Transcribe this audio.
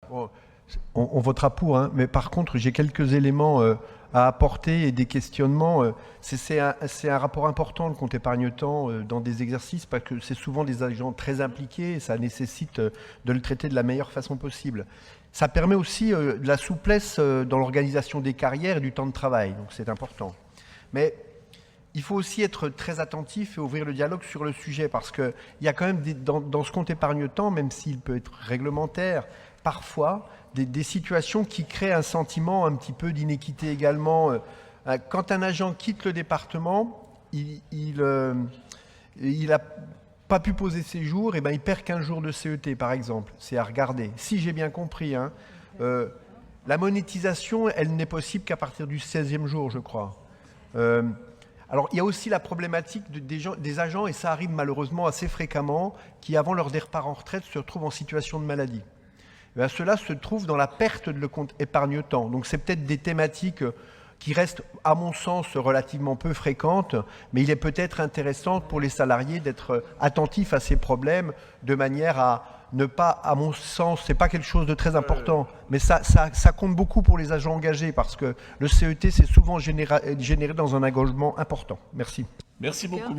Bon, on votera pour, hein, mais par contre, j'ai quelques éléments à apporter et des questionnements. C'est un rapport important, le compte épargne-temps, dans des exercices, parce que c'est souvent des agents très impliqués et ça nécessite de le traiter de la meilleure façon possible. Ça permet aussi de la souplesse dans l'organisation des carrières et du temps de travail, donc c'est important. Mais il faut aussi être très attentif et ouvrir le dialogue sur le sujet, parce qu'il y a quand même dans ce compte épargne-temps, même s'il peut être réglementaire, parfois des situations qui créent un sentiment un petit peu d'inéquité également. Quand un agent quitte le département, il n'a pas pu poser ses jours, et ben il perd 15 jours de CET par exemple. C'est à regarder. Si j'ai bien compris, hein, la monétisation, elle n'est possible qu'à partir du 16e jour, je crois. Alors, il y a aussi la problématique des agents, et ça arrive malheureusement assez fréquemment, qui, avant leur départ en retraite, se retrouvent en situation de maladie. Cela se trouve dans la perte de le compte épargne-temps. Donc, c'est peut-être des thématiques qui restent, à mon sens, relativement peu fréquentes, mais il est peut-être intéressant pour les salariés d'être attentifs à ces problèmes de manière à ne pas, à mon sens, c'est pas quelque chose de très important, mais ça compte beaucoup pour les agents engagés parce que le CET, c'est souvent généré dans un engagement important. Merci. Merci beaucoup.